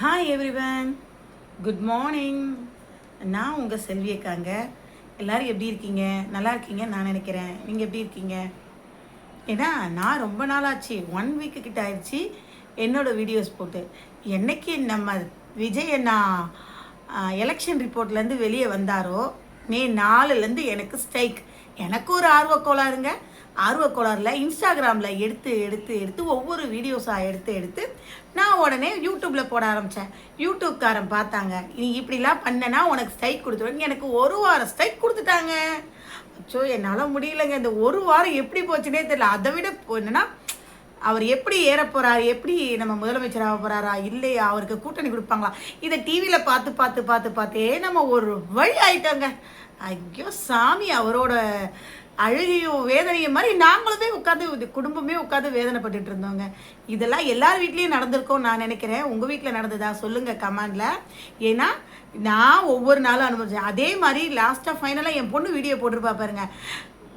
Hi everyone, good morning. நான் உங்கள் செல்வி அக்காங்க. எல்லோரும் எப்படி இருக்கீங்க? நல்லா இருக்கீங்க நான் நினைக்கிறேன். நீங்கள் எப்படி இருக்கீங்க? ஏன்னா நான் ரொம்ப நாள் ஆச்சு, 1 வீக்கு கிட்ட ஆயிடுச்சு என்னோடய வீடியோஸ் போட்டு. என்னைக்கு நம்ம விஜய் அண்ணா எலெக்ஷன் ரிப்போர்ட்லேருந்து வெளியே வந்தாரோ, மே 4லேருந்து எனக்கு ஸ்ட்ரைக். எனக்கு ஒரு ஆர்வக்கோளாறுங்க. ஆர்வக்கோளாறில் இன்ஸ்டாகிராமில் எடுத்து எடுத்து எடுத்து ஒவ்வொரு வீடியோஸாக எடுத்து எடுத்து நான் உடனே யூடியூப்பில் போட ஆரம்பித்தேன். யூடியூப்காரன் பார்த்தாங்க, நீ இப்படிலாம் பண்ணனா உனக்கு ஸ்ட்ரைக் கொடுத்துருவாங்க. எனக்கு ஒரு வாரம் ஸ்ட்ரைக் கொடுத்துட்டாங்க. அச்சோ, என்னால் முடியலைங்க. இந்த ஒரு வாரம் எப்படி போச்சுன்னே தெரியல. அதை விட என்னென்னா, அவர் எப்படி ஏற போகிறார், எப்படி நம்ம முதலமைச்சர் ஆக போகிறாரா இல்லையா, அவருக்கு கூட்டணி கொடுப்பாங்களா, இதை டிவியில் பார்த்து பார்த்து பார்த்து பார்த்தே நம்ம ஒரு வழி ஆயிட்டோங்க. ஐயோ சாமி, அவரோட அழுகையும் வேதனையும் மாதிரி நாங்களுமே உட்காந்து குடும்பமே உட்காந்து வேதனைப்பட்டு இருந்தோங்க. இதெல்லாம் எல்லார் வீட்லேயும் நடந்திருக்கோம் நான் நினைக்கிறேன். உங்கள் வீட்டில் நடந்ததா சொல்லுங்கள் கமெண்டில். ஏன்னா நான் ஒவ்வொரு நாளும் அனுபவிச்சேன். அதே மாதிரி லாஸ்ட்டாக ஃபைனலாக என் பொண்ணு வீடியோ போட்டிருப்பா பாருங்க,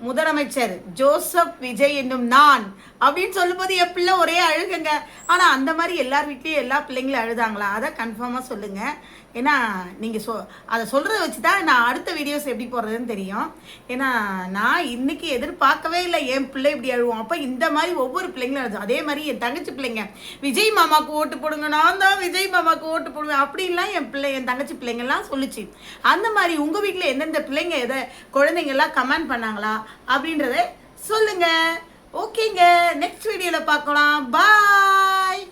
முதலமைச்சர் ஜோசப் விஜய் என்னும் நான் அப்படின்னு சொல்லும்போது என் பிள்ளை ஒரே அழுகுங்க. ஆனால் அந்த மாதிரி எல்லார் வீட்லேயும் எல்லா பிள்ளைங்களும் அழுதாங்களா, அதை கன்ஃபார்மாக சொல்லுங்கள். ஏன்னா நீங்கள் அதை சொல்கிறத வச்சு தான் நான் அடுத்த வீடியோஸ் எப்படி போடுறதுன்னு தெரியும். ஏன்னா நான் இன்றைக்கி எதிர்பார்க்கவே இல்லை என் பிள்ளை இப்படி அழுவோம். அப்போ இந்த மாதிரி ஒவ்வொரு பிள்ளைங்களும் அழுது. அதே மாதிரி என் தங்கச்சி பிள்ளைங்க, விஜய் மாமாவுக்கு ஓட்டு போடுங்க, நான் தான் விஜய் மாமாவுக்கு ஓட்டு போடுவேன் அப்படின்லாம் என் தங்கச்சி பிள்ளைங்கள்லாம் சொல்லிச்சு. அந்த மாதிரி உங்கள் வீட்டில் எந்தெந்த பிள்ளைங்க குழந்தைங்கள்லாம் கமெண்ட் பண்ணாங்களா அப்படின்றத சொல்லுங்கள். ஓகேங்க, நெக்ஸ்ட் வீடியோவில் பார்க்கலாம். பாய்.